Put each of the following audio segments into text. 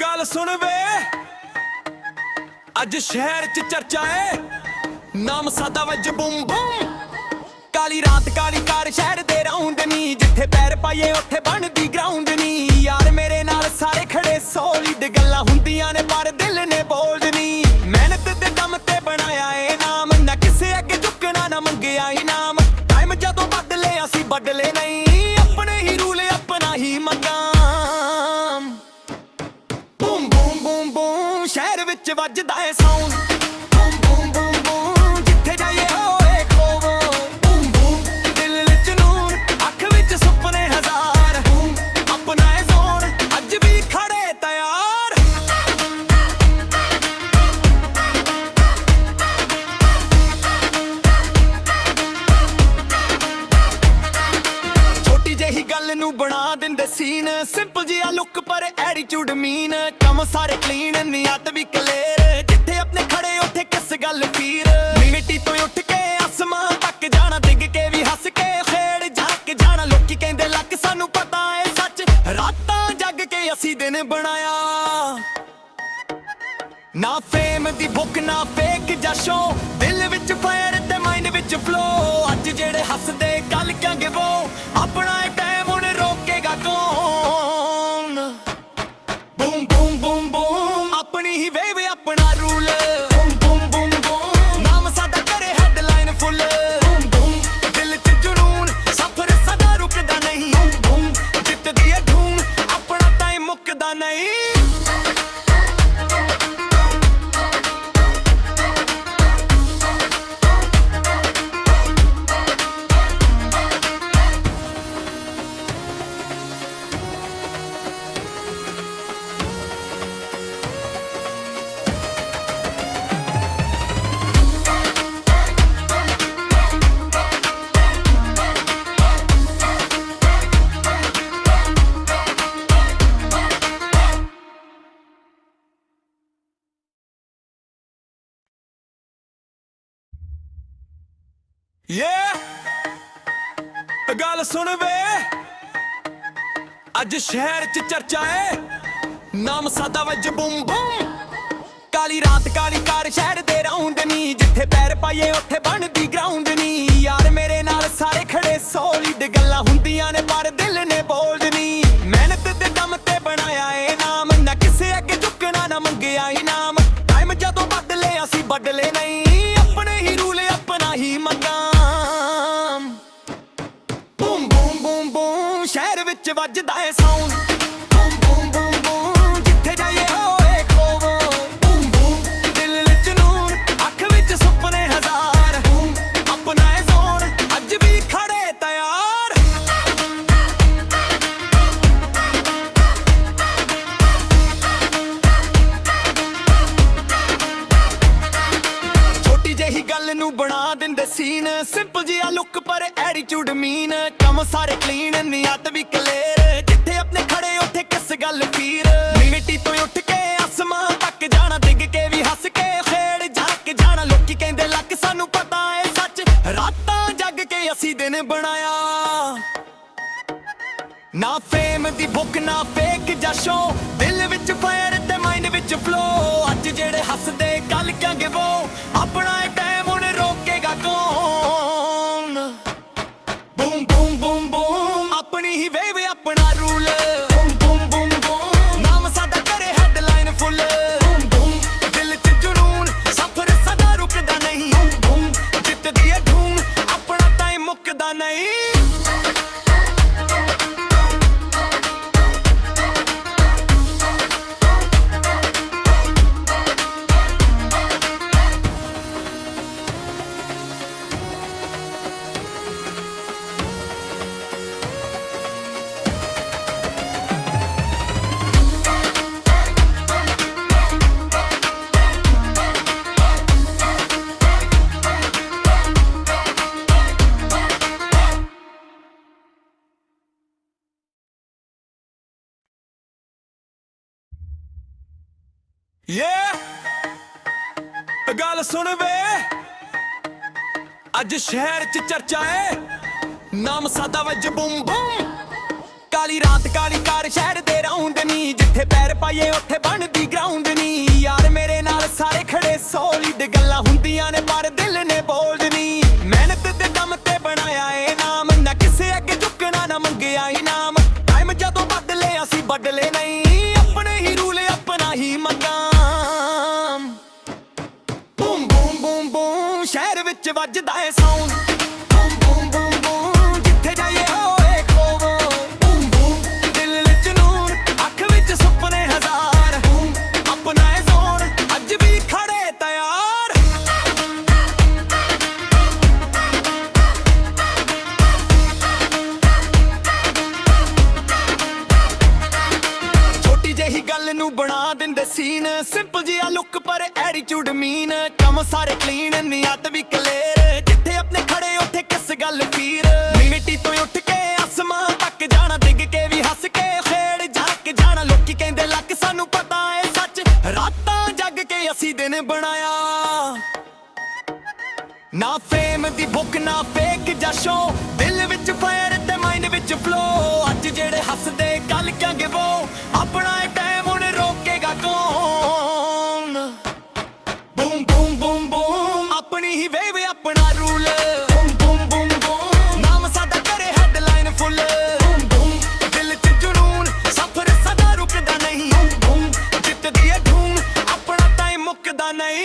ਗੱਲ ਸੁਣ ਵੇ ਅੱਜ ਸ਼ਹਿਰ ਚ ਚਰਚਾ ਏ ਨਾਮ ਸਾਦਾ ਵਜ ਬੂਮ ਬੂਮ ਕਾਲੀ ਰਾਤ ਕਾਲੀ ਕਾਰ ਸ਼ਹਿਰ ਦੇ ਰਾਉਂਡ ਨੀ ਜਿੱਥੇ ਪੈਰ ਪਾਈਏ ਉੱਥੇ ਬਣਦੀ ਗਰਾਊਂਡ ਨੀ ਯਾਰ ਮੇਰੇ ਨਾਲ ਸਾਰੇ ਖੜੇ ਸੋਲਿਡ ਗੱਲਾਂ ਹੁੰਦੀਆਂ ਨੇ ਪਰ ਦਿਲ ਨੇ ਬੋਲਡ ਨੀ ਮਿਹਨਤ ਦੇ ਦਮ ਤੇ ਬਣਾਇਆ ਏ ਨਾਮ ਨਾ ਕਿਸੇ ਅੱਗੇ ਝੁਕਣਾ ਨਾ ਮੰਗਿਆ ਇਨਾਮ ਟਾਈਮ ਜਦੋਂ ਬਦਲੇ ਅਸੀਂ ਬਦਲੇ ਨਹੀਂ ਆਪਣੇ ਹੀ ਰੂਲ ਆਪਣਾ ਹੀ ਮਕਾਮ ਬੂਮ ਬੂਮ ਬੂਮ ਬੂਮ ਸ਼ਹਿਰ ਵਿੱਚ ਵੱਜਦਾ ਏ sound boom boom boom boom ਜਿੱਥੇ ਜਾਈਏ ਹੋਏ ਖੋਵੋ ਬੂਮ ਬੂਮ ਦਿਲ ਵਿੱਚ ਨੂਰ ਅੱਖ ਵਿੱਚ ਸੁਪਨੇ ਹਜ਼ਾਰ ਬੂਮ ਆਪਣਾ ਏ ਜ਼ੋਨ ਅੱਜ ਵੀ ਖੜੇ ਤਿਆਰ ਛੋਟੀ ਜਿਹੀ ਗੱਲ ਨੂੰ ਬਣਾ ਦਿੰਦੇ ਸੀਨ ਸਿੰਪਲ ਜਿਹਾ ਲੁੱਕ ਪਰ ਐਟੀਟਿਊਡ ਮੀਨ ਕੰਮ ਸਾਰੇ ਕਲੀਨ ਨਿਯਤ ਵੀ ਕਲੀਅਰ ਜਿੱਥੇ ਆਪਣੇ ਖੜੇ ਉੱਥੇ ਕਿਸ ਗੱਲ ਫੀਰ ਮਿੱਟੀ ਤੋਂ ਉੱਠ ਕੇ ਅਸਮਾਨ ਤੱਕ ਜਾਣਾ ਡਿੱਗ ਕੇ ਵੀ ਹੱਸ ਕੇ ਖੇੜ ਝਾਕ ਜਾਣਾ ਲੋਕੀ ਕਹਿੰਦੇ ਲੱਕ ਸਾਨੂੰ ਪਤਾ ਏ ਸੱਚ ਰਾਤਾਂ ਜੱਗ ਕੇ ਅਸੀਂ ਦਿਨ ਬਣਾਇਆ ਨਾ ਫੇਮ ਦੀ ਭੁੱਖ ਨਾ ਫੇਕ ਜਾਂ ਸ਼ੋ ਦਿਲ ਵਿੱਚ ਫਾਇਰ ਤੇ ਮਾਈਂਡ ਵਿੱਚ ਫਲੋ ਅੱਜ ਜਿਹੜੇ ਹੱਸਦੇ ਕੱਲ ਕਹਿੰਗੇ ਵੋ ਆਪਣਾ ਟਾਈਮ ਹੁਣ ਰੋਕੇਗਾ ਕੌਣ ਬੂਮ ਬੂਮ ਬੂਮ ਬੂਮ ਆਪਣੀ ਹੀ ਵੇਵ ਆਪਣਾ rule boom boom boom boom ਨਾਮ ਸਾਡਾ ਕਰੇ ਹੈਡਲਾਈਨ ਫੁੱਲ ਬੂਮ ਬੂਮ ਦਿਲ 'ਚ ਜਨੂਨ ਸਫ਼ਰ ਸਦਾ ਰੁਕਦਾ ਨਹੀਂ ਬੂਮ ਜਿੱਤਦੀ ਏ ਧੂਮ ਆਪਣਾ ਟਾਈਮ ਮੁੱਕਦਾ ਨਹੀਂ ਗੱਲ ਸੁਣ ਵੇ ਅੱਜ ਸ਼ਹਿਰ ਚ ਚਰਚਾ ਏ ਨਾਮ ਸਾਦਾ ਵਜ ਬੂਮ ਬੂਮ ਕਾਲੀ ਰਾਤ ਕਾਲੀ ਕਾਰ ਸ਼ਹਿਰ ਦੇ ਰਾਉਂਡ ਨੀ ਜਿੱਥੇ ਪੈਰ ਪਾਈਏ ਉੱਥੇ ਬਣਦੀ ਗਰਾਊਂਡ ਨੀ ਯਾਰ ਮੇਰੇ ਨਾਲ ਸਾਰੇ ਖੜੇ ਸੋਲਿਡ ਗੱਲਾਂ ਹੁੰਦੀਆਂ ਨੇ ਪਰ ਦਿਲ ਨੇ ਬੋਲਡ ਨੀ ਮਿਹਨਤ ਦੇ ਦਮ ਤੇ ਬਣਾਇਆ ਏ ਨਾਮ ਨਾ ਕਿਸੇ ਅੱਗੇ ਝੁਕਣਾ ਨਾ ਮੰਗਿਆ ਇਨਾਮ ਟਾਈਮ ਜਦੋਂ ਬਦਲੇ ਅਸੀਂ ਬਦਲੇ ਨਹੀਂ ਆਪਣੇ ਹੀ ਰੂਲ ਆਪਣਾ ਹੀ ਮਕਾਮ ਬੂਮ ਬੂਮ ਬੂਮ ਬੂਮ ਸ਼ਹਿਰ ਵਿੱਚ ਵੱਜਦਾ ਏ sound boom boom boom boom ਜਿੱਥੇ ਜਾਈਏ ਹੋਏ ਖੋਵੋ ਬੂਮ ਬੂਮ ਦਿਲ ਵਿੱਚ ਨੂਰ ਅੱਖ ਵਿੱਚ ਸੁਪਨੇ ਹਜ਼ਾਰ ਬੂਮ ਆਪਣਾ ਏ ਜ਼ੋਨ ਅੱਜ ਵੀ ਖੜੇ ਤਿਆਰ ਛੋਟੀ ਜਿਹੀ ਗੱਲ ਨੂੰ ਬਣਾ ਦਿੰਦੇ ਸੀਨ ਸਿੰਪਲ ਜਿਹਾ ਲੁੱਕ ਪਰ ਐਟੀਟਿਊਡ ਮੀਨ ਕੰਮ ਸਾਰੇ ਕਲੀਨ ਨਿਯਤ ਵੀ ਕਲੀਅਰ ਜਿੱਥੇ ਆਪਣੇ ਖੜੇ ਉੱਥੇ ਕਿਸ ਗੱਲ ਫੀਰ ਮਿੱਟੀ ਤੋਂ ਉੱਠ ਕੇ ਅਸਮਾਨ ਤੱਕ ਜਾਣਾ ਡਿੱਗ ਕੇ ਵੀ ਹੱਸ ਕੇ ਖੇੜ ਝਾਕ ਜਾਣਾ ਲੋਕੀ ਕਹਿੰਦੇ ਲੱਕ ਸਾਨੂੰ ਪਤਾ ਏ ਸੱਚ ਰਾਤਾਂ ਜੱਗ ਕੇ ਅਸੀਂ ਦਿਨ ਬਣਾਇਆ ਨਾ ਫੇਮ ਦੀ ਭੁੱਖ ਨਾ ਫੇਕ ਜਾਂ ਸ਼ੋ ਦਿਲ ਵਿੱਚ ਫਾਇਰ ਤੇ ਮਾਈਂਡ ਵਿੱਚ ਫਲੋ ਅੱਜ ਜਿਹੜੇ ਹੱਸਦੇ ਕੱਲ ਕਹਿੰਗੇ ਵੋ ਆਪਣਾ ਟਾਈਮ ਹੁਣ ਰੋਕੇਗਾ ਕੌਣ ਬੂਮ ਬੂਮ ਬੂਮ ਬੂਮ ਆਪਣੀ ਹੀ ਵੇਵ ਆਪਣਾ rule boom boom boom boom ਨਾਮ ਸਾਡਾ ਕਰੇ ਹੈਡਲਾਈਨ ਫੁੱਲ ਬੂਮ ਬੂਮ ਦਿਲ 'ਚ ਜਨੂਨ ਸਫ਼ਰ ਸਦਾ ਰੁਕਦਾ ਨਹੀਂ ਬੂਮ ਜਿੱਤਦੀ ਏ ਧੂਮ ਆਪਣਾ ਟਾਈਮ ਮੁੱਕਦਾ ਨਹੀਂ ਗੱਲ ਸੁਣ ਵੇ ਅੱਜ ਸ਼ਹਿਰ ਚ ਚਰਚਾ ਏ ਨਾਮ ਸਾਦਾ ਵਜ ਬੂਮ ਬੂਮ ਕਾਲੀ ਰਾਤ ਕਾਲੀ ਕਾਰ ਸ਼ਹਿਰ ਦੇ ਰਾਉਂਡ ਨੀ, ਜਿੱਥੇ ਪੈਰ ਪਾਈਏ ਉੱਥੇ ਬਣਦੀ ਗਰਾਊਂਡ ਨੀ। ਯਾਰ ਮੇਰੇ ਨਾਲ ਸਾਰੇ ਖੜੇ ਸੋਲਿਡ, ਗੱਲਾਂ ਹੁੰਦੀਆਂ ਨੇ ਪਰ ਦਿਲ ਨੇ ਬੋਲਡ ਨੀ। ਮਿਹਨਤ ਦੇ ਦਮ ਤੇ ਬਣਾਇਆ ਏ ਨਾਮ, ਨਾ ਕਿਸੇ ਅੱਗੇ ਝੁਕਣਾ ਨਾ ਮੰਗਿਆ ਇਨਾਮ। ਟਾਈਮ ਜਦੋਂ ਬਦਲੇ ਅਸੀਂ ਬਦਲੇ ਨਹੀਂ, ਆਪਣੇ ਹੀ ਰੂਲ ਆਪਣਾ ਹੀ ਮਕਾਮ। ਬੂਮ ਬੂਮ ਬੂਮ ਬੂਮ ਸ਼ਹਿਰ ਵਿੱਚ ਵੱਜਦਾ ਏ sound, boom boom boom boom ਜਿੱਥੇ ਜਾਈਏ ਹੋਏ ਖੋਵੋ। ਬੂਮ ਬੂਮ ਦਿਲ ਵਿੱਚ ਨੂਰ, ਅੱਖ ਵਿੱਚ ਸੁਪਨੇ ਹਜ਼ਾਰ। ਬੂਮ ਆਪਣਾ ਏ ਜ਼ੋਨ, ਅੱਜ ਵੀ ਖੜੇ ਤਿਆਰ। ਛੋਟੀ ਜਿਹੀ ਗੱਲ ਨੂੰ ਬਣਾ ਦਿੰਦੇ ਸੀਨ, ਸਿੰਪਲ ਜਿਹਾ ਲੁੱਕ ਪਰ ਐਟੀਟਿਊਡ ਮੀਨ। ਕੰਮ ਸਾਰੇ ਕਲੀਨ, ਨੀਅਤ ਵੀ ਕਲੀਅਰ, ਜਿੱਥੇ ਆਪਣੇ ਖੜੇ ਉੱਥੇ ਕਿਸ ਗੱਲ ਫੀਰ। ਮਿੱਟੀ ਤੋਂ ਉੱਠ ਕੇ ਅਸਮਾਨ ਤੱਕ ਜਾਣਾ, ਡਿੱਗ ਕੇ ਵੀ ਹੱਸ ਕੇ ਖੇੜ ਝਾਕ ਜਾਣਾ। ਲੋਕੀ ਕਹਿੰਦੇ ਲੱਕ ਸਾਨੂੰ ਪਤਾ ਏ ਸੱਚ, ਰਾਤਾਂ ਜੱਗ ਕੇ ਅਸੀਂ ਦਿਨ ਬਣਾਇਆ। ਨਾ ਫੇਮ ਦੀ ਭੁੱਖ ਨਾ ਫੇਕ ਜਾਂ ਸ਼ੋ, ਦਿਲ ਵਿੱਚ ਫਾਇਰ ਤੇ ਮਾਈਂਡ ਵਿੱਚ ਫਲੋ। ਅੱਜ ਜਿਹੜੇ ਹੱਸਦੇ ਕੱਲ ਕਿਆ ਗਿਵੋ, ਆਪਣਾ ਇਹ ਟਾਈਮ ਹੁਣ ਰੋਕੇਗਾ ਕੌਣ। ਬੂਮ ਬੂਮ ਬੂਮ ਬੂਮ ਆਪਣੀ ਹੀ ਵੇਵ ਆਪਣਾ rule. Boom boom boom boom ਨਾਮ ਸਾਡਾ ਕਰੇ ਹੈਡਲਾਈਨ ਫੁੱਲ। ਬੂਮ ਬੂਮ ਦਿਲ ਚ ਜਨੂਨ, ਸਫ਼ਰ ਸਦਾ ਰੁਕਦਾ ਨਹੀਂ। ਬੂਮ ਜਿੱਤਦੀ ਏ ਧੂਮ, ਆਪਣਾ ਟਾਈਮ ਮੁੱਕਦਾ ਨਹੀਂ।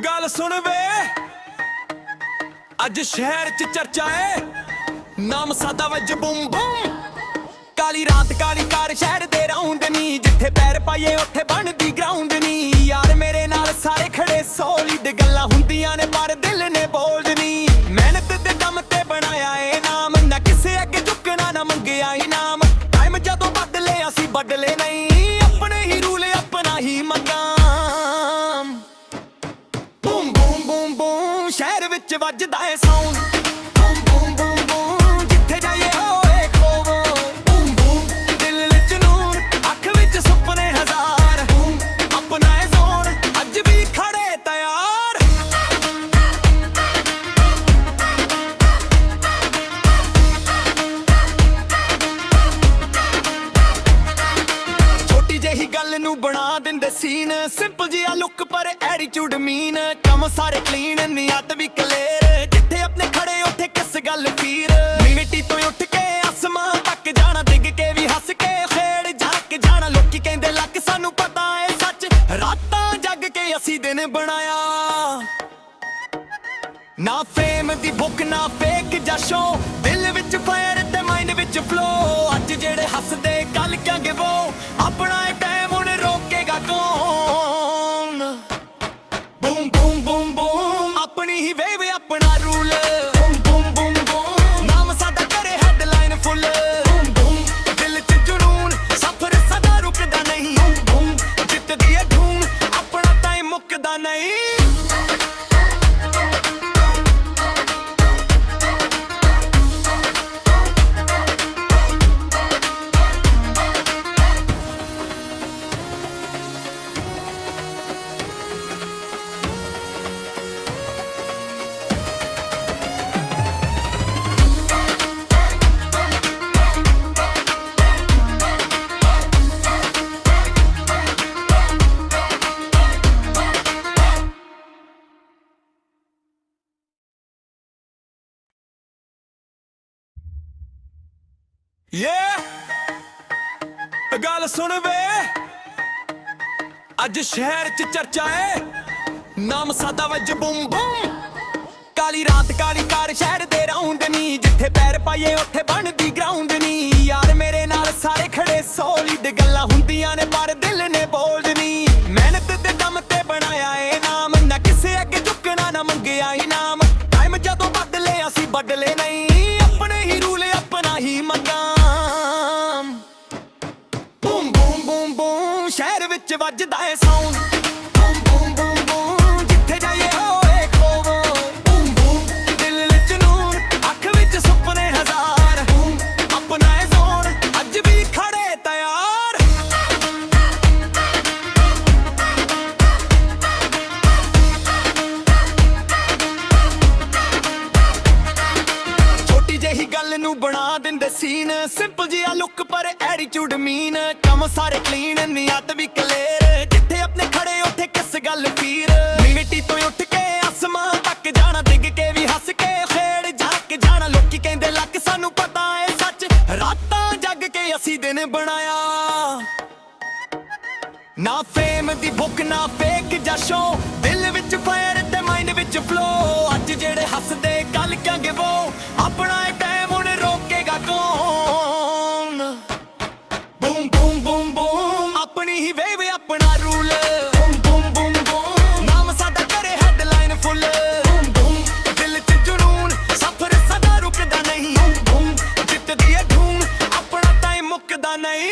ਗੱਲ ਸੁਣ ਵੇ, ਅੱਜ ਸ਼ਹਿਰ ਚ ਚਰਚਾ ਏ, ਨਾਮ ਸਾਦਾ ਵੱਜ ਬੂਮ ਬੂਮ। ਕਾਲੀ ਰਾਤ ਕਾਲੀ ਕਾਰ ਸ਼ਹਿਰ ਦੇ ਰਾਉਂਡ ਨੀ, ਜਿੱਥੇ ਪੈਰ ਪਾਈਏ ਉੱਥੇ ਬਣਦੀ ਗਰਾਊਂਡ ਨੀ। ਯਾਰ ਮੇਰੇ ਨਾਲ ਸਾਰੇ ਖੜੇ ਸੋਲਿਡ, ਗੱਲਾਂ ਹੁੰਦੀਆਂ ਨੇ ਪਰ ਦਿਲ ਨੇ ਬੋਲਡ ਨੀ। ਮਿਹਨਤ ਦੇ ਦਮ ਤੇ ਬਣਾਇਆ ਏ ਨਾਮ, ਨਾ ਕਿਸੇ ਅੱਗੇ ਝੁਕਣਾ ਨਾ ਮੰਗਿਆ ਇਨਾਮ। ਟਾਈਮ ਜਦੋਂ ਬਦਲੇ ਅਸੀਂ ਬਦਲੇ ਨਹੀਂ, ਆਪਣੇ ਹੀ ਰੂਲ ਆਪਣਾ ਹੀ ਮਕਾਮ। ਬੂਮ ਬੂਮ ਬੂਮ ਬੂਮ ਸ਼ਹਿਰ ਵਿੱਚ ਵੱਜਦਾ ਏ sound, boom boom boom boom ਜਿੱਥੇ ਜਾਈਏ ਹੋਏ ਖੋਵੋ। ਬੂਮ ਬੂਮ ਦਿਲ ਵਿੱਚ ਨੂਰ, ਅੱਖ ਵਿੱਚ ਸੁਪਨੇ ਹਜ਼ਾਰ। ਬੂਮ ਆਪਣਾ ਏ ਜ਼ੋਨ, ਅੱਜ ਵੀ ਖੜੇ ਤਿਆਰ। ਛੋਟੀ ਜਿਹੀ ਗੱਲ ਨੂੰ ਬਣਾ ਦਿੰਦੇ ਸੀਨ, ਸਿੰਪਲ ਜਿਹਾ ਲੁੱਕ ਪਰ ਐਟੀਟਿਊਡ ਮੀਨ। ਕੰਮ ਸਾਰੇ ਕਲੀਨ, ਨੀਅਤ ਵੀ ਕਲੀਅਰ, ਜਿੱਥੇ ਆਪਣੇ ਖੜੇ ਉੱਥੇ ਕਿਸ ਗੱਲ ਫੀਰ। ਮਿੱਟੀ ਤੋਂ ਉੱਠ ਕੇ ਅਸਮਾਨ ਤੱਕ ਜਾਣਾ, ਡਿੱਗ ਕੇ ਵੀ ਹੱਸ ਕੇ ਖੇੜ ਝਾਕ ਜਾਣਾ। ਲੋਕੀ ਕਹਿੰਦੇ ਲੱਕ ਸਾਨੂੰ ਪਤਾ ਏ ਸੱਚ, ਰਾਤਾਂ ਜੱਗ ਕੇ ਅਸੀਂ ਦਿਨ ਬਣਾਇਆ। ਨਾ ਫੇਮ ਦੀ ਭੁੱਖ ਨਾ ਫੇਕ ਜਾਂ ਸ਼ੋ, ਦਿਲ ਵਿੱਚ ਫਾਇਰ ਤੇ ਮਾਈਂਡ ਵਿੱਚ ਫਲੋ। ਅੱਜ ਜਿਹੜੇ ਹੱਸਦੇ ਕੱਲ ਕਿਆ ਗਿਵੋ, ਆਪਣਾ ਇਹ ਟਾਈਮ ਹੁਣ ਰੋਕੇਗਾ ਕੌਣ। ਬੂਮ ਬੂਮ ਬੂਮ ਬੂਮ ਆਪਣੀ ਹੀ ਵੇਵ ਆਪਣਾ rule. Boom boom boom boom ਨਾਮ ਸਾਡਾ ਕਰੇ ਹੈਡਲਾਈਨ ਫੁੱਲ। ਬੂਮ ਬੂਮ ਦਿਲ ਚ ਜਨੂਨ, ਸਫ਼ਰ ਸਦਾ ਰੁਕਦਾ ਨਹੀਂ। ਬੂਮ ਜਿੱਤਦੀ ਏ ਧੂਮ, ਆਪਣਾ ਟਾਈਮ ਮੁੱਕਦਾ ਨਹੀਂ। ਗੱਲ ਸੁਣ ਵੇ, ਅੱਜ ਸ਼ਹਿਰ ਚ ਚਰਚਾ ਏ, ਨਾਮ ਸਾਦਾ ਵੱਜ ਬੂਮ ਬੂਮ। ਕਾਲੀ ਰਾਤ ਕਾਲੀ ਕਾਰ ਸ਼ਹਿਰ ਦੇ ਰਾਉਂਡ ਨੀ, ਜਿੱਥੇ ਪੈਰ ਪਾਈਏ ਉੱਥੇ ਬਣਦੀ ਗਰਾਊਂਡ ਨੀ। ਯਾਰ ਮੇਰੇ ਨਾਲ ਸਾਰੇ ਖੜੇ ਸੋਲਿਡ, ਗੱਲਾਂ ਹੁੰਦੀਆਂ ਨੇ ਪਰ ਦਿਲ ਨੇ ਬੋਲਡ ਨੀ। ਮਿਹਨਤ ਦੇ ਦਮ ਤੇ ਬਣਾਇਆ ਸ਼ਹਿਰ ਵਿੱਚ ਵੱਜਦਾ ਏ sound boom boom boom boom ਜਿੱਥੇ ਜਾਈਏ ਹੋਏ ਖੋਵੋ ਬੂਮ ਬੂਮ ਦਿਲ ਵਿੱਚ ਨੂਰ ਅੱਖ ਵਿੱਚ ਸੁਪਨੇ ਹਜ਼ਾਰ ਬੂਮ ਆਪਣਾ ਏ ਜ਼ੋਨ ਅੱਜ ਵੀ ਖੜੇ ਤਿਆਰ ਛੋਟੀ ਜਿਹੀ ਗੱਲ ਨੂੰ ਬਣਾ ਦਿੰਦੇ ਸੀਨ ਸਿੰਪਲ ਜਿਹਾ ਲੁੱਕ ਪਰ ਐਟੀਟਿਊਡ ਮੀਨ ਕੰਮ ਸਾਰੇ ਕਲੀਨ ਨੀਅਤ ਵੀ ਕਲੀਅਰ ਜਿੱਥੇ ਆਪਣੇ ਖੜੇ ਉੱਥੇ ਕਿਸ ਗੱਲ ਫੀਰ ਮਿੱਟੀ ਤੋਂ ਉੱਠ ਕੇ ਅਸਮਾਨ ਤੱਕ ਜਾਣਾ ਡਿੱਗ ਕੇ ਵੀ ਹੱਸ ਕੇ ਖੇੜ ਜਾ ਕੇ ਜਾਣਾ ਲੋਕੀ ਕਹਿੰਦੇ ਲੱਕ ਸਾਨੂੰ ਪਤਾ ਏ ਸੱਚ ਰਾਤਾਂ ਜੱਗ ਕੇ ਅਸੀਂ ਦਿਨ ਬਣਾਇਆ ਨਾ ਫੇਮ ਦੀ ਭੁੱਖ ਨਾ ਫੇਕ ਜਾਂ ਸ਼ੋ ਦਿਲ ਵਿੱਚ ਫਾਇਰ ਤੇ ਮਾਈਂਡ ਵਿੱਚ ਫਲੋ ਅੱਜ ਜਿਹੜੇ ਹੱਸਦੇ ਕੱਲ ਕਿਆਂਗੇ ਵੋ ਆਪਣਾ ਇਹ ਟਾਈਮ ਹੁਣ ਰੋਕੇਗਾ ਕੌਣ ਬੂਮ ਬੂਮ ਬੂਮ ਬੂਮ ਆਪਣੀ ਹੀ ਵੇਵ ਆਪਣਾ rule boom boom boom boom ਨਾਮ ਸਾਡਾ ਕਰੇ ਹੈਡਲਾਈਨ ਫੁੱਲ ਬੂਮ ਬੂਮ ਦਿਲ 'ਚ ਜਨੂਨ ਸਫ਼ਰ ਸਦਾ ਰੁਕਦਾ ਨਹੀਂ ਬੂਮ ਜਿੱਤਦੀ ਏ ਧੂਮ ਆਪਣਾ ਟਾਈਮ ਮੁੱਕਦਾ ਨਹੀਂ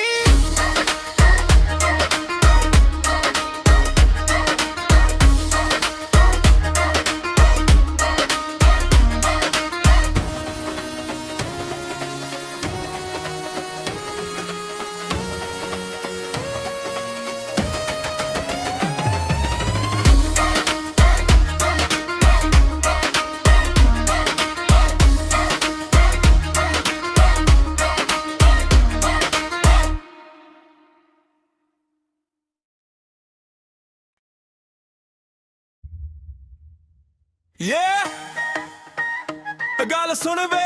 ਗੱਲ ਸੁਣ ਵੇ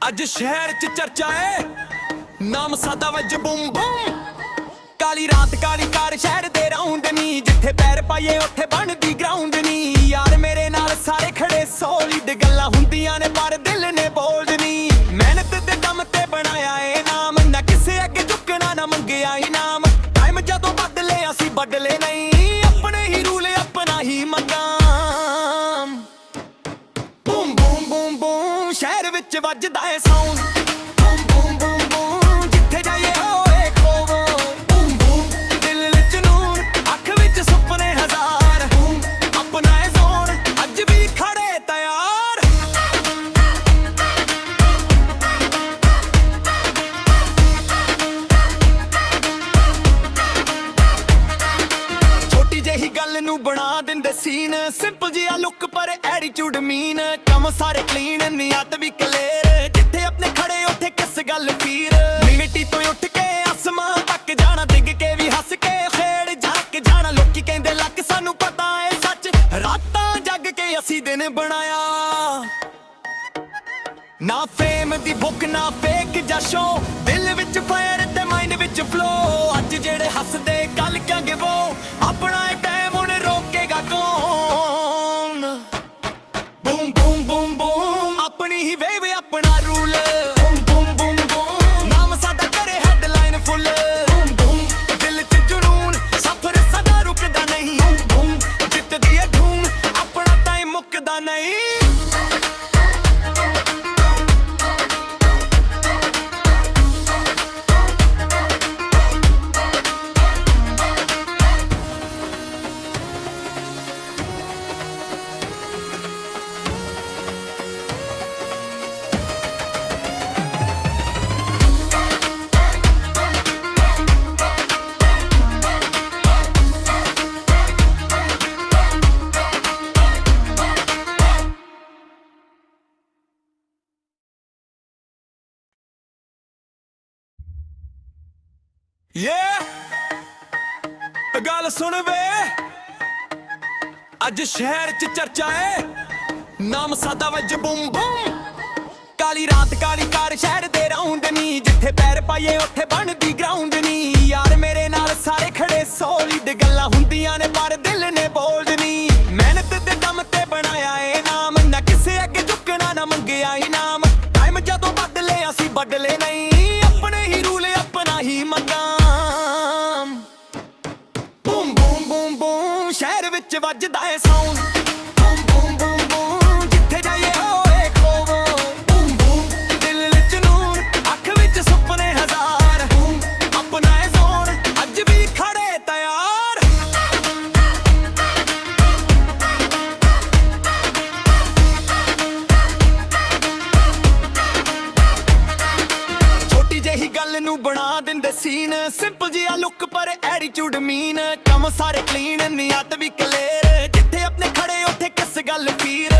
ਅੱਜ ਸ਼ਹਿਰ 'ਚ ਚਰਚਾ ਏ ਨਾਮ ਸਾਦਾ ਵੱਜ ਬੂਮ ਬੂਮ ਕਾਲੀ ਰਾਤ ਕਾਲੀ ਕਾਰ ਸ਼ਹਿਰ ਦੇ ਰਾਉਂਡ ਨੀ ਜਿੱਥੇ ਪੈਰ ਪਾਈਏ ਉੱਥੇ ਬਣਦੀ ਗਰਾਊਂਡ ਨੀ ਯਾਰ ਮੇਰੇ ਨਾਲ ਸਾਰੇ ਖੜੇ ਸੋਲਿਡ ਗੱਲਾਂ ਹੁੰਦੀਆਂ ਨੇ ਪਰ ਦਿਲ ਨੇ ਬੋਲਡ ਨੀ ਮਿਹਨਤ ਦੇ ਦਮ ਤੇ ਬਣਾਇਆ ਏ ਨਾਮ ਨਾ ਕਿਸੇ ਅੱਗੇ ਝੁਕਣਾ ਨਾ ਮੰਗਿਆ ਇਨਾਮ ਟਾਈਮ ਜਦੋਂ ਬਦਲੇ ਅਸੀਂ ਬਦਲੇ ਨਹੀਂ ਆਪਣੇ ਹੀ ਰੂਲ ਆਪਣਾ ਹੀ ਮਕਾਮ ਸ਼ਹਿਰ ਵਿੱਚ ਵੱਜਦਾ ਏ sound boom boom boom boom ਜਿੱਥੇ ਜਾਈਏ ਹੋਏ ਖੋਵੋ ਬੂਮ ਬੂਮ ਦਿਲ ਵਿੱਚ ਨੂਰ ਅੱਖ ਵਿੱਚ ਸੁਪਨੇ ਹਜ਼ਾਰ ਬੂਮ ਆਪਣਾ ਏ ਜ਼ੋਨ ਅੱਜ ਵੀ ਖੜੇ ਤਿਆਰ ਛੋਟੀ ਜਿਹੀ ਗੱਲ ਨੂੰ ਬਣਾ ਦਿੰਦੇ ਸੀਨ ਸਿੰਪਲ ਜਿਹਾ ਲੁੱਕ ਪਰ ਐਟੀਟਿਊਡ ਮੀਨ ਕੰਮ ਸਾਰੇ ਕਲੀਨ ਨੀਅਤ ਵੀ ਕਲੀਅਰ ਜਿੱਥੇ ਆਪਣੇ ਖੜੇ ਉੱਥੇ ਕਿਸ ਗੱਲ ਫੀਰ ਮਿੱਟੀ ਤੋਂ ਉੱਠ ਕੇ ਅਸਮਾਨ ਤੱਕ ਜਾਣਾ ਡਿੱਗ ਕੇ ਵੀ ਹੱਸ ਕੇ ਖੇੜ ਜਾ ਕੇ ਜਾਣਾ ਲੋਕੀ ਕਹਿੰਦੇ ਲੱਕ ਸਾਨੂੰ ਪਤਾ ਏ ਸੱਚ ਰਾਤਾਂ ਜੱਗ ਕੇ ਅਸੀਂ ਦਿਨ ਬਣਾਇਆ ਨਾ ਫੇਮ ਦੀ ਭੁੱਖ ਨਾ ਫੇਕ ਜਾਂ ਸ਼ੋ ਦਿਲ ਵਿੱਚ ਫਾਇਰ ਤੇ ਮਾਈਂਡ ਵਿੱਚ ਫਲੋ ਅੱਜ ਜਿਹੜੇ ਹੱਸਦੇ ਕੱਲ ਕਿਆਂਗੇ ਵੋ ਆਪਣਾ ਇਹ ਟਾਈਮ ਹੁਣ ਰੋਕੇਗਾ ਕੌਣ ਬੂਮ ਬੂਮ ਬੂਮ ਬੂਮ ਆਪਣੀ ਹੀ ਵੇਵ ਆਪਣਾ rule boom boom boom boom ਨਾਮ ਸਾਡਾ ਕਰੇ ਹੈਡਲਾਈਨ ਫੁੱਲ ਬੂਮ ਬੂਮ ਦਿਲ 'ਚ ਜਨੂਨ ਸਫ਼ਰ ਸਦਾ ਰੁਕਦਾ ਨਹੀਂ ਬੂਮ ਜਿੱਤਦੀ ਏ ਧੂਮ ਆਪਣਾ ਟਾਈਮ ਮੁੱਕਦਾ ਨਹੀਂ ਗੱਲ ਸੁਣ ਵੇ ਅੱਜ ਸ਼ਹਿਰ 'ਚ ਚਰਚਾ ਏ ਨਾਮ ਸਾਦਾ ਵੱਜ ਬੂਮ ਬੂਮ ਕਾਲੀ ਰਾਤ ਕਾਲੀ ਕਾਰ ਸ਼ਹਿਰ ਦੇ ਰਾਉਂਡ ਨੀ ਜਿੱਥੇ ਪੈਰ ਪਾਈਏ ਉੱਥੇ ਬਣਦੀ ਗਰਾਊਂਡ ਨੀ ਯਾਰ ਮੇਰੇ ਨਾਲ ਸਾਰੇ ਖੜੇ ਸੋਲਿਡ ਗੱਲਾਂ ਹੁੰਦੀਆਂ ਨੇ ਪਰ ਦਿਲ ਨੇ ਬੋਲਡ ਨੀ ਮਿਹਨਤ ਦੇ ਦਮ ਤੇ ਬਣਾਇਆ ਏ ਨਾਮ ਨਾ ਕਿਸੇ ਅੱਗੇ ਝੁਕਣਾ ਨਾ ਮੰਗਿਆ ਇਨਾਮ ਟਾਈਮ ਜਦੋਂ ਬਦਲੇ ਅਸੀਂ ਬਦਲੇ ਨਹੀਂ ਆਪਣੇ ਹੀ ਰੂਲ ਆਪਣਾ ਹੀ ਮਕਾਮ ਬੂਮ ਬੂਮ ਬੂਮ ਬੂਮ ਸ਼ਹਿਰ ਵਿੱਚ ਵੱਜਦਾ ਏ sound boom boom boom boom ਜਿੱਥੇ ਜਾਈਏ ਹੋਏ ਖੋਵੋ ਬੂਮ ਬੂਮ ਦਿਲ ਵਿੱਚ ਨੂਰ ਅੱਖ ਵਿੱਚ ਸੁਪਨੇ ਹਜ਼ਾਰ ਬੂਮ ਆਪਣਾ ਏ ਜ਼ੋਨ ਬਣਾ ਦਿੰਦੇ ਸੀਨ ਸਿੰਪਲ ਜਿਹਾ ਲੁੱਕ ਪਰ ਐਟੀਟਿਊਡ ਮੀਨ ਕੰਮ ਸਾਰੇ ਕਲੀਨ ਨਿਯਤ ਵੀ ਕਲੀਅਰ ਜਿੱਥੇ ਆਪਣੇ ਖੜੇ ਉੱਥੇ ਕਿਸ ਗੱਲ ਫੀਰ